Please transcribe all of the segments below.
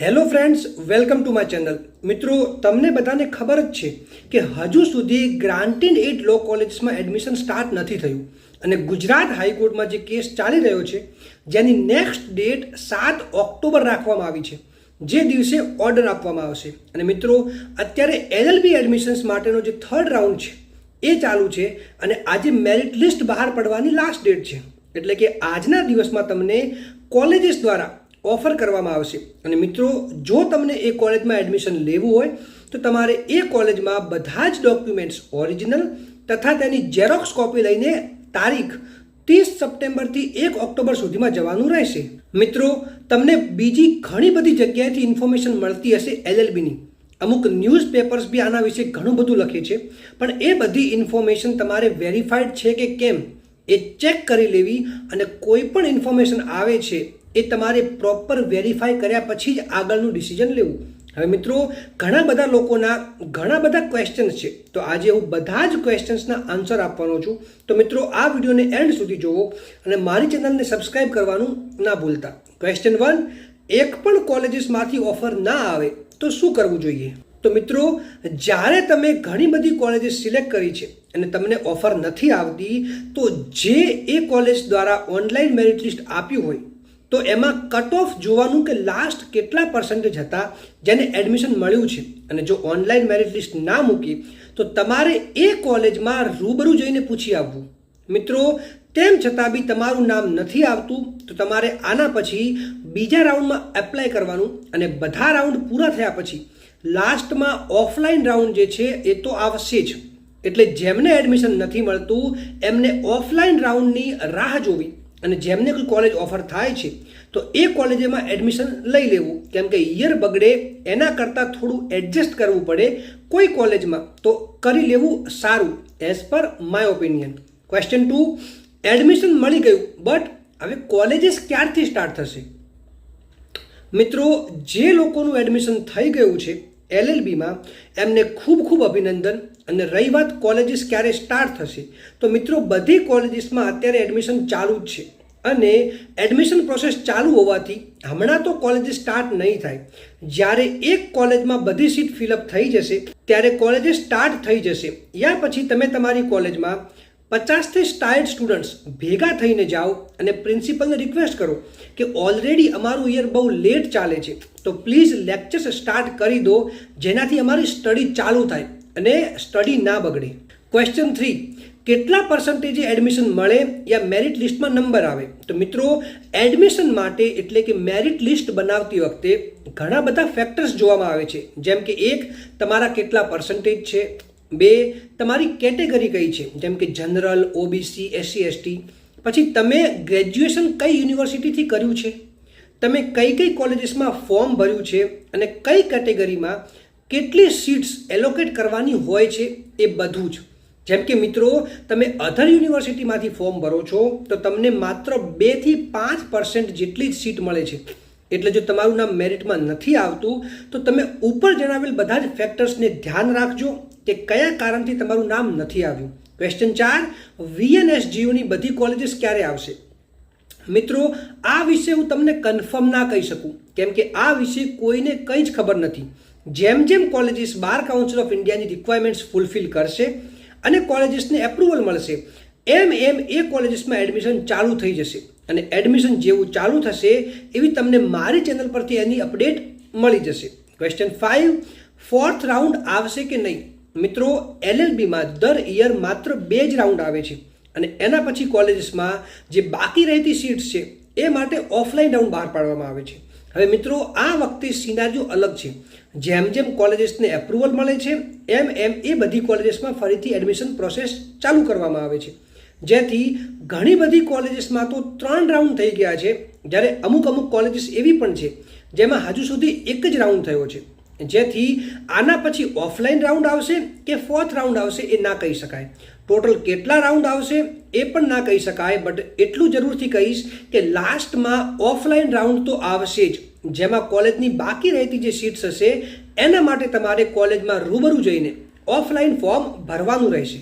Hello friends, welcome to my channel. મિત્રો, તમને બધાને ખબર જ છે કે હજુ સુધી ગ્રાન્ટેડ એડ લો કોલેજીસમાં એડમિશન સ્ટાર્ટ નથી થયું અને ગુજરાત હાઈકોર્ટમાં જે કેસ ચાલી રહ્યો છે જેની નેક્સ્ટ ડેટ 7 ઓક્ટોબર રાખવામાં આવી છે, જે દિવસે ઓર્ડર આપવામાં આવશે. અને મિત્રો, અત્યારે LLB એડમિશન્સ માટેનો જે થર્ડ રાઉન્ડ છે એ ચાલુ છે અને આજે મેરિટ લિસ્ટ બહાર પડવાની લાસ્ટ ડેટ છે. એટલે કે આજના દિવસમાં તમને કોલેજીસ દ્વારા ઓફર કરવામાં આવશે. અને મિત્રો, જો તમને એ કોલેજમાં એડમિશન લેવું હોય તો તમારે એ કોલેજમાં બધા જ ડોક્યુમેન્ટ્સ ઓરિજિનલ તથા તેની ઝેરોક્સ કોપી લઈને તારીખ 30 સપ્ટેમ્બરથી 1 ઓક્ટોબર સુધીમાં જવાનું રહેશે. મિત્રો, તમને બીજી ઘણી બધી જગ્યાએથી ઇન્ફોર્મેશન મળતી હશે LLBની. અમુક ન્યૂઝપેપર્સ બી આના વિશે ઘણું બધું લખે છે, પણ એ બધી ઇન્ફોર્મેશન તમારે વેરીફાઈડ છે કે કેમ એ ચેક કરી લેવી. અને કોઈ પણ ઇન્ફોર્મેશન આવે છે એ તમારે પ્રોપર વેરીફાઈ કર્યા પછી જ આગળનું ડિસિઝન લેવું. હવે મિત્રો, ઘણા બધા લોકોના ઘણા બધા ક્વેશ્ચન્સ છે, તો આજે હું બધા જ ક્વેશ્ચન્સના આન્સર આપવાનો છું. તો મિત્રો, આ વિડીયોને એન્ડ સુધી જોવો અને મારી ચેનલને સબસ્ક્રાઈબ કરવાનું ના ભૂલતા. ક્વેશ્ચન 1, એક પણ કોલેજીસમાંથી ઓફર ના આવે તો શું કરવું જોઈએ? તો મિત્રો, જ્યારે તમે ઘણી બધી કોલેજીસ સિલેક્ટ કરી છે અને તમને ઓફર નથી આવતી, તો જે એ કોલેજ દ્વારા ઓનલાઈન મેરિટ લિસ્ટ આપ્યું હોય તો એમાં કટ ઓફ જોવાનું કે લાસ્ટ કેટલા પર્સન્ટેજ હતા જેને એડમિશન મળ્યું છે. અને જો ઓનલાઈન મેરિટ લિસ્ટ ના મૂકી તો તમારે એ કોલેજમાં રૂબરૂ જઈને પૂછી આવવું. મિત્રો, તેમ છતાં બી તમારું નામ નથી આવતું તો તમારે આના પછી બીજા રાઉન્ડમાં એપ્લાય કરવાનું અને બધા રાઉન્ડ પૂરા થયા પછી લાસ્ટમાં ઓફલાઈન રાઉન્ડ જે છે એ તો આવશે જ. એટલે જેમને એડમિશન નથી મળતું એમને ઓફલાઈન રાઉન્ડની રાહ જોવી અને જેમને કોઈ કોલેજ ઓફર થાય છે તો એ કોલેજમાં એડમિશન લઈ લેવું, કેમ કે યર બગડે એના કરતાં થોડું એડજસ્ટ કરવું પડે કોઈ કોલેજમાં તો કરી લેવું સારું, as per my opinion. Question 2, admission મળી ગયું બટ હવે કોલેજીસ ક્યારથી સ્ટાર્ટ થશે? મિત્રો, જે લોકોનું એડમિશન થઈ ગયું છે LLBમાં એમને ખૂબ ખૂબ અભિનંદન. અને રહી વાત કોલેજીસ ક્યારે સ્ટાર્ટ થશે, તો મિત્રો બધી કોલેજીસમાં અત્યારે એડમિશન ચાલુ જ છે અને એડમિશન પ્રોસેસ ચાલુ હોવાથી હમણાં તો કોલેજીસ સ્ટાર્ટ નહીં થાય. જ્યારે એક કોલેજમાં બધી સીટ ફિલઅપ થઈ જશે ત્યારે કોલેજીસ સ્ટાર્ટ થઈ જશે. યા પછી તમે તમારી કોલેજમાં 50થી 60 સ્ટુડન્ટ્સ ભેગા થઈને જાઓ અને પ્રિન્સિપલને રિક્વેસ્ટ કરો કે ઓલરેડી અમારું યર બહુ લેટ ચાલે છે તો પ્લીઝ લેક્ચર્સ સ્ટાર્ટ કરી દો, જેનાથી અમારી સ્ટડી ચાલુ થાય અને સ્ટડી ના બગડે. ક્વેશ્ચન 3, કેટલા પર્સન્ટેજે એડમિશન મળે યા મેરિટ લિસ્ટમાં નંબર આવે? તો મિત્રો, એડમિશન માટે એટલે કે મેરિટ લિસ્ટ બનાવતી વખતે ઘણા બધા ફેક્ટર્સ જોવામાં આવે છે, જેમ કે 1, તમારા કેટલા પર્સન્ટેજ છે, 2, તમારી કેટેગરી કઈ છે, જેમ કે જનરલ, OBC, SC ST, પછી તમે ગ્રેજ્યુએશન કઈ યુનિવર્સિટીથી કર્યું છે, તમે કઈ કઈ કોલેજીસમાં ફોર્મ ભર્યું છે અને કઈ કેટેગરીમાં કેટલી સીટ્સ એલોકેટ કરવાની હોય છે, એ બધું જ. જેમ કે મિત્રો, તમે અધર યુનિવર્સિટીમાંથી ફોર્મ ભરો છો તો તમને માત્ર 2 થી 5% જેટલી જ સીટ મળે છે. એટલે જો તમારું નામ મેરિટમાં નથી આવતું તો તમે ઉપર જણાવેલ બધા જ ફેક્ટર્સને ધ્યાન રાખજો કે કયા કારણથી તમારું નામ નથી આવ્યું. ક્વેશ્ચન 4, VNSGUની બધી કોલેજીસ ક્યારે આવશે? મિત્રો, આ વિશે હું તમને કન્ફર્મ ના કહી શકું, કેમ કે આ વિશે કોઈને કંઈ જ ખબર નથી. જેમ જેમ કોલેજીસ બાર કાઉન્સિલ ઓફ ઇન્ડિયાની રિક્વાયરમેન્ટ્સ ફૂલફિલ કરશે અને કોલેજીસને એપ્રુવલ મળશે એમ એમ એ કોલેજીસમાં એડમિશન ચાલુ થઈ જશે. અને એડમિશન જેવું ચાલુ થશે એવી તમને મારી ચેનલ પરથી એની અપડેટ મળી જશે. ક્વેશ્ચન 5, ફોર્થ રાઉન્ડ આવશે કે નહીં? મિત્રો, LLBમાં દર યર માત્ર 2 જ રાઉન્ડ આવે છે અને એના પછી કોલેજીસમાં જે બાકી રહેતી સીટ્સ છે એ માટે ઓફલાઈન રાઉન્ડ બહાર પાડવામાં આવે છે. હવે મિત્રો, આ વખતે સિનારીઓ અલગ છે. જેમ જેમ કોલેજીસને એપ્રુવલ મળે છે એમ એમ એ બધી કોલેજીસમાં ફરીથી એડમિશન પ્રોસેસ ચાલુ કરવામાં આવે છે, જેથી ઘણી બધી કોલેજીસમાં તો 3 રાઉન્ડ થઈ ગયા છે, જ્યારે અમુક કોલેજીસ એવી પણ છે જેમાં હજુ સુધી 1 જ રાઉન્ડ થયો છે. જેથી આના પછી ઓફલાઈન રાઉન્ડ આવશે કે ફોર્થ રાઉન્ડ આવશે એ ના કહી શકાય. ટોટલ કેટલા રાઉન્ડ આવશે એ પણ ના કહી શકાય, બટ એટલું જરૂરથી કહીશ કે લાસ્ટમાં ઓફલાઈન રાઉન્ડ તો આવશે જ, જેમાં કોલેજની બાકી રહેતી જે સીટ્સ હશે એના માટે તમારે કોલેજમાં રૂબરૂ જઈને ઓફલાઈન ફોર્મ ભરવાનું રહેશે.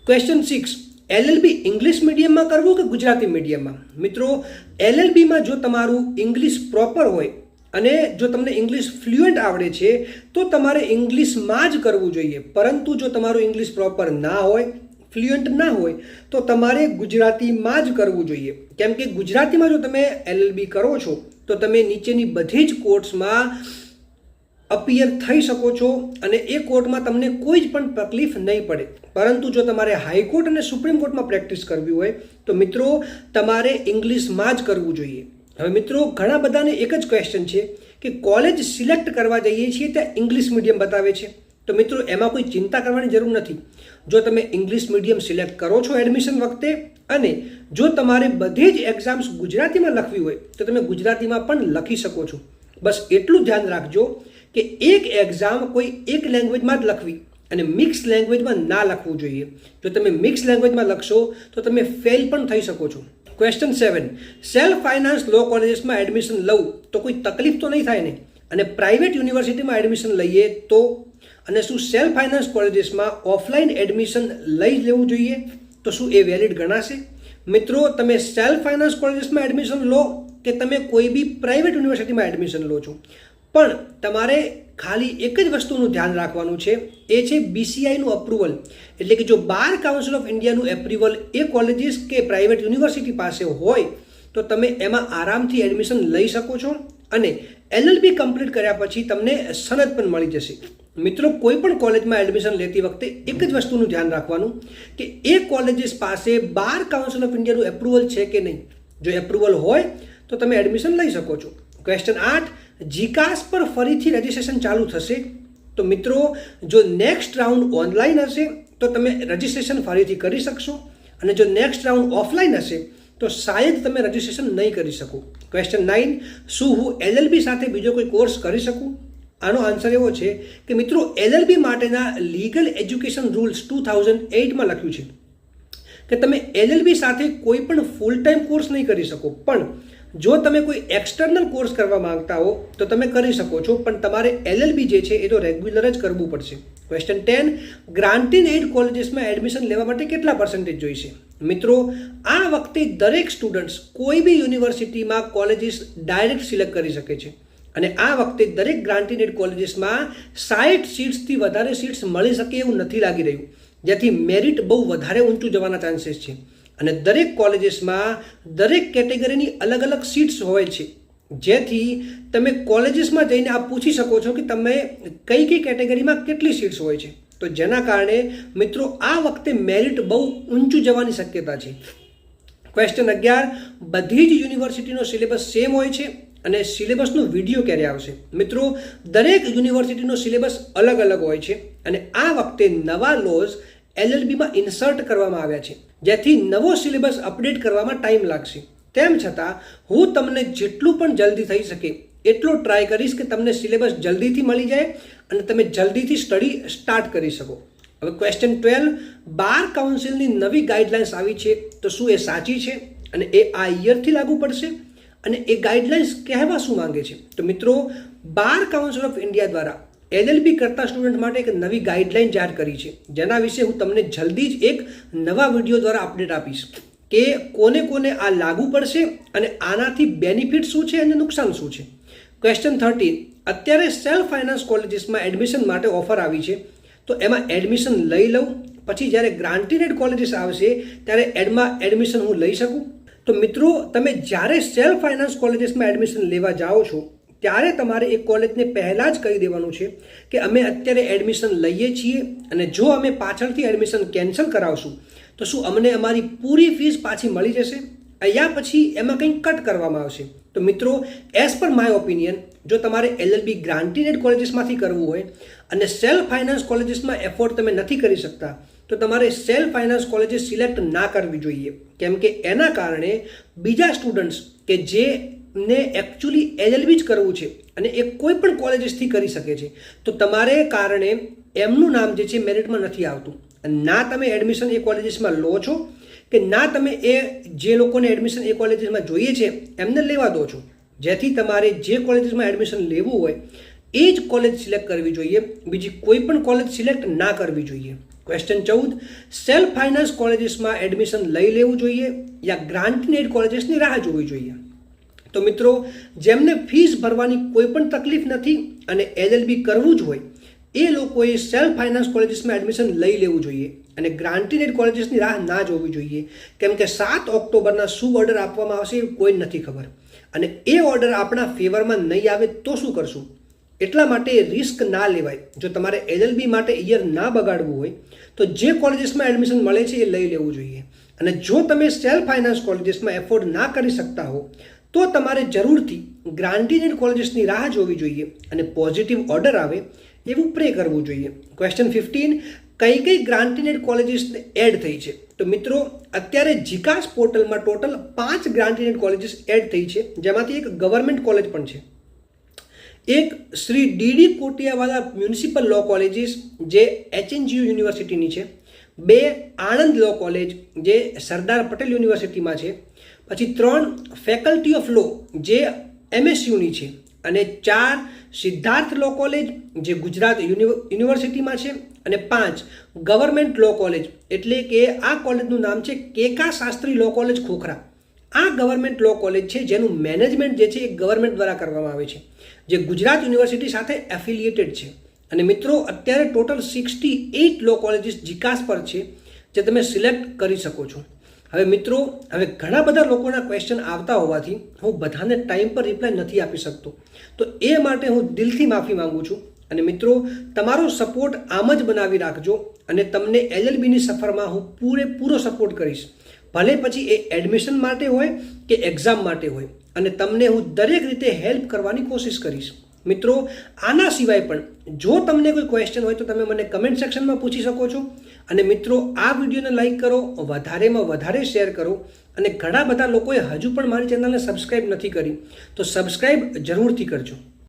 ક્વેશ્ચન 6, LLB ઇંગ્લિશ મીડિયમમાં કરવું કે ગુજરાતી મીડિયમમાં? મિત્રો, LLBમાં જો તમારું ઇંગ્લિશ પ્રોપર હોય અને જો તમને ઇંગ્લિશ ફ્લુઅન્ટ આવડે છે તો તમારે ઇંગ્લિશમાં જ કરવું જોઈએ, પરંતુ જો તમારું ઇંગ્લિશ પ્રોપર ના હોય, ફ્લુઅન્ટ ના હોય, તો તમારે ગુજરાતીમાં જ કરવું જોઈએ. કેમ કે ગુજરાતીમાં જો તમે LLB કરો છો તો તમે નીચેની બધી જ કોર્ટ્સમાં અપિયર થઈ શકો છો અને એ કોર્ટમાં તમને કોઈ જ પણ તકલીફ નહીં પડે. પરંતુ જો તમારે હાઈકોર્ટ અને સુપ્રીમ કોર્ટમાં પ્રેક્ટિસ કરવી હોય તો મિત્રો તમારે ઇંગ્લિશમાં જ કરવું જોઈએ. હવે મિત્રો ઘણા બધાને એક જ ક્વેશ્ચન છે કે કોલેજ સિલેક્ટ કરવા જઈએ છીએ ત્યાં ઇંગ્લિશ મીડિયમ બતાવે છે. તો મિત્રો એમાં કોઈ ચિંતા કરવાની જરૂર નથી. જો તમે ઇંગ્લિશ મીડિયમ સિલેક્ટ કરો છો એડમિશન વખતે અને જો તમારે બધી જ એક્ઝામ્સ ગુજરાતીમાં લખવી હોય તો તમે ગુજરાતીમાં પણ લખી શકો છો. બસ એટલું ધ્યાન રાખજો કે એક એક્ઝામ કોઈ એક લેંગ્વેજમાં જ લખવી અને મિક્સ લેંગ્વેજમાં ના લખવું જોઈએ. જો તમે મિક્સ લેંગ્વેજમાં લખશો તો તમે ફેલ પણ થઈ શકો છો. ક્વેશ્ચન 7, સેલ્ફ ફાઇનાન્સ લો કોલેજીસમાં એડમિશન લઉં તો કોઈ તકલીફ તો નહીં થાય ને? અને પ્રાઇવેટ યુનિવર્સિટીમાં એડમિશન લઈએ તો? અને શું સેલ્ફ ફાઇનાન્સ કોલેજીસમાં ઓફલાઈન એડમિશન લઈ લેવું જોઈએ તો શું એ વેલિડ ગણાશે? મિત્રો તમે સેલ્ફ ફાઇનાન્સ કોલેજીસમાં એડમિશન લો કે તમે કોઈ બી પ્રાઇવેટ યુનિવર્સિટીમાં એડમિશન લો છો, પણ તમારે ખાલી એક જ વસ્તુનું ધ્યાન રાખવાનું છે, એ છે BCIનું અપ્રુવલ. એટલે કે જો બાર કાઉન્સિલ ઓફ ઇન્ડિયાનું એપ્રુવલ એ કોલેજીસ કે પ્રાઇવેટ યુનિવર્સિટી પાસે હોય તો તમે એમાં આરામથી એડમિશન લઈ શકો છો અને LLB કમ્પ્લીટ કર્યા પછી તમને સનદ પણ મળી જશે. મિત્રો કોઈ પણ કોલેજમાં એડમિશન લેતી વખતે એક જ વસ્તુનું ધ્યાન રાખવાનું કે એ કોલેજીસ પાસે બાર કાઉન્સિલ ઓફ ઇન્ડિયાનું એપ્રુવલ છે કે નહીં. જો એપ્રુવલ હોય તો તમે એડમિશન લઈ શકો છો. ક્વેશ્ચન 8, જીકાસ પર ફરીથી રજિસ્ટ્રેશન ચાલુ થશે? તો મિત્રો જો નેક્સ્ટ રાઉન્ડ ઓનલાઈન હશે તો તમે રજિસ્ટ્રેશન ફરીથી કરી શકશો અને જો નેક્સ્ટ રાઉન્ડ ઓફલાઈન હશે તો શાયદ તમે રજિસ્ટ્રેશન નહીં કરી શકો. ક્વેશ્ચન 9, શું હું LLB સાથે બીજો કોઈ કોર્સ કરી શકું? આનો આન્સર એવો છે કે મિત્રો LLB માટેના લીગલ એજ્યુકેશન રૂલ્સ 2008માં લખ્યું છે કે તમે LLB સાથે કોઈ પણ ફૂલ ટાઈમ કોર્સ નહીં કરી શકો, પણ જો તમે કોઈ એક્સટર્નલ કોર્સ કરવા માંગતા હો તો તમે કરી શકો છો, પણ તમારે LLB જે છે એ તો રેગ્યુલર જ કરવું પડશે. ક્વેશ્ચન 10, ગ્રાન્ટીન એડ કોલેજીસમાં એડમિશન લેવા માટે કેટલા પર્સન્ટેજ જોઈશે? મિત્રો આ વખતે દરેક સ્ટુડન્ટ્સ કોઈ બી યુનિવર્સિટીમાં કોલેજીસ ડાયરેક્ટ સિલેક્ટ કરી શકે છે અને આ વખતે દરેક ગ્રાન્ટીન એડ કોલેજીસમાં 60 સીટ્સથી વધારે સીટ્સ મળી શકે એવું નથી લાગી રહ્યું, જેથી મેરિટ બહુ વધારે ઊંચું જવાના ચાન્સીસ છે. અને દરેક કોલેજીસમાં દરેક કેટેગરીની અલગ અલગ સીટ્સ હોય છે, જેથી તમે કોલેજીસમાં જઈને આપ પૂછી શકો છો કે તમે કઈ કઈ કેટેગરીમાં કેટલી સીટ્સ હોય છે. તો જેના કારણે મિત્રો આ વખતે મેરિટ બહુ ઊંચું જવાની શક્યતા છે. ક્વેશ્ચન 11, બધી જ યુનિવર્સિટીનો સિલેબસ સેમ હોય છે અને સિલેબસનો વિડીયો ક્યારે આવશે? મિત્રો દરેક યુનિવર્સિટીનો સિલેબસ અલગ અલગ હોય છે અને આ વખતે નવા લોઝ LLBમાં ઇન્સર્ટ કરવામાં આવ્યા છે, જેથી નવો સિલેબસ અપડેટ કરવામાં ટાઈમ લાગશે. તેમ છતાં હું તમને જેટલું પણ જલ્દી થઈ શકે એટલો ટ્રાય કરીશ કે તમને સિલેબસ જલ્દીથી મળી જાય અને તમે જલ્દીથી સ્ટડી સ્ટાર્ટ કરી શકો. હવે ક્વેશ્ચન 12, બાર કાઉન્સિલની નવી ગાઈડલાઇન્સ આવી છે તો શું એ સાચી છે અને એ આ યરથી લાગુ પડશે? અને એ ગાઈડલાઇન્સ કહેવા શું માંગે છે? તો મિત્રો બાર કાઉન્સિલ ઓફ ઇન્ડિયા દ્વારા LLB કરતા સ્ટુડન્ટ માટે એક નવી ગાઈડલાઇન જાહેર કરી છે, જેના વિશે હું તમને જલ્દી જ એક નવા વિડીયો દ્વારા અપડેટ આપીશ કે કોને કોને આ લાગુ પડશે અને આનાથી બેનિફિટ શું છે અને નુકસાન શું છે. ક્વેશ્ચન 13, અત્યારે સેલ્ફ ફાઇનાન્સ કોલેજીસમાં એડમિશન માટે ઓફર આવી છે તો એમાં એડમિશન લઈ લઉં, પછી જ્યારે ગ્રાન્ટીનેડ કોલેજીસ આવશે ત્યારે એડમિશન હું લઈ શકું? તો મિત્રો તમે જ્યારે સેલ્ફ ફાઇનાન્સ કોલેજીસમાં એડમિશન લેવા જાઓ છો ત્યારે તમારે એ કોલેજને પહેલાં જ કહી દેવાનું છે કે અમે અત્યારે એડમિશન લઈએ છીએ અને જો અમે પાછળથી એડમિશન કેન્સલ કરાવશું તો શું અમને અમારી પૂરી ફીસ પાછી મળી જશે યા પછી એમાં કંઈક કટ કરવામાં આવશે? તો મિત્રો એઝ પર માય ઓપિનિયન, જો તમારે LLB ગ્રાન્ટીનેડ કોલેજીસમાંથી કરવું હોય અને સેલ્ફ ફાઇનાન્સ કોલેજીસમાં એફોર્ડ તમે નથી કરી શકતા તો તમારે સેલ્ફ ફાઇનાન્સ કોલેજીસ સિલેક્ટ ના કરવી જોઈએ, કેમ કે એના કારણે બીજા સ્ટુડન્ટ્સ કે જે ને એકચ્યુઅલી LLB જ કરવું છે અને એ કોઈ પણ કોલેજીસથી કરી શકે છે તો તમારે કારણે એમનું નામ જે છે મેરિટમાં નથી આવતું. ના તમે એડમિશન એ કોલેજીસમાં લો છો કે ના તમે એ જે લોકોને એડમિશન એ કોલેજીસમાં જોઈએ છે એમને લેવા દો છો, જેથી તમારે જે કોલેજીસમાં એડમિશન લેવું હોય એ જ કોલેજ સિલેક્ટ કરવી જોઈએ, બીજી કોઈ પણ કોલેજ સિલેક્ટ ના કરવી જોઈએ. ક્વેશ્ચન 14, સેલ્ફ ફાઇનાન્સ કોલેજીસમાં એડમિશન લઈ લેવું જોઈએ યા ગ્રાન્ટીનેડ કોલેજીસની રાહ જોવી જોઈએ? તો મિત્રો, જેમને ફીસ ભરવાની કોઈ પણ તકલીફ નથી અને LLB કરવું જ હોય એ લોકોએ સેલ્ફ ફાઇનાન્સ કોલેજીસમાં એડમિશન લઈ લેવું જોઈએ અને ગ્રાન્ટેડ કોલેજીસની રાહ ના જોવી જોઈએ, કેમ કે 7 ઓક્ટોબરના શું ઓર્ડર આપવામાં આવશે એ કોઈ નથી ખબર અને એ ઓર્ડર આપણા ફેવરમાં નહીં આવે તો શું કરશું? એટલા માટે રિસ્ક ના લેવાય. જો તમારે LLB માટે યર ના બગાડવું હોય તો જે કોલેજીસમાં એડમિશન મળે છે એ લઈ લેવું જોઈએ. અને જો તમે સેલ્ફ ફાઇનાન્સ કોલેજીસમાં એફોર્ડ ના કરી શકતા હો તો તમારે જરૂરથી ગ્રાન્ટેડ કોલેજીસની રાહ જોવી જોઈએ અને પોઝિટિવ ઓર્ડર આવે એવું પ્રે કરવું જોઈએ. ક્વેશ્ચન 15, કઈ કઈ ગ્રાન્ટેડ કોલેજીસ એડ થઈ છે? તો મિત્રો, અત્યારે જીકાસ પોર્ટલમાં ટોટલ 5 ગ્રાન્ટેડ કોલેજીસ એડ થઈ છે, જેમાંથી એક ગવર્મેન્ટ કોલેજ પણ છે. એક શ્રી DD કોટિયાવાલા મ્યુનિસિપલ લો કોલેજીસ જે HNGU યુનિવર્સિટીની છે, 2 આણંદ લો કોલેજ જે સરદાર પટેલ યુનિવર્સિટીમાં છે, પછી 3 ફેકલ્ટી ઓફ લો જે MSUની છે, અને 4 સિદ્ધાર્થ લો કોલેજ જે ગુજરાત યુનિવર્સિટીમાં છે, અને 5 ગવર્મેન્ટ લો કોલેજ એટલે કે આ કોલેજનું નામ છે કેકા શાસ્ત્રી લો કોલેજ ખોખરા. આ ગવર્મેન્ટ લો કોલેજ છે જેનું મેનેજમેન્ટ જે છે એ ગવર્મેન્ટ દ્વારા કરવામાં આવે છે, જે ગુજરાત યુનિવર્સિટી સાથે એફિલિએટેડ છે. અને મિત્રો, અત્યારે ટોટલ 68 લો કોલેજીસ જીકાસ પર છે જે તમે સિલેક્ટ કરી શકો છો. હવે મિત્રો, હવે ઘણા બધા લોકોના ક્વેશ્ચન આવતા હોવાથી હું બધાને ટાઈમ પર રિપ્લાય નથી આપી શકતો, તો એ માટે હું દિલથી માફી માંગુ છું. અને મિત્રો, તમારો સપોર્ટ આમ જ બનાવી રાખજો અને તમને LLBની સફરમાં હું પૂરેપૂરો સપોર્ટ કરીશ, ભલે પછી એ એડમિશન માટે હોય કે એક્ઝામ માટે હોય, અને તમને હું દરેક રીતે હેલ્પ કરવાની કોશિશ કરીશ. મિત્રો, આના સિવાય પણ જો તમને કોઈ ક્વેશ્ચન હોય તો તમે મને કમેન્ટ સેક્શનમાં પૂછી શકો છો. અને મિત્રો, આ વિડીયોને લાઈક કરો, વધારેમાં વધારે શેર કરો, અને ઘણા બધા લોકોએ હજુ પણ મારી ચેનલને સબસ્ક્રાઈબ નથી કરી તો સબસ્ક્રાઈબ જરૂરથી કરજો.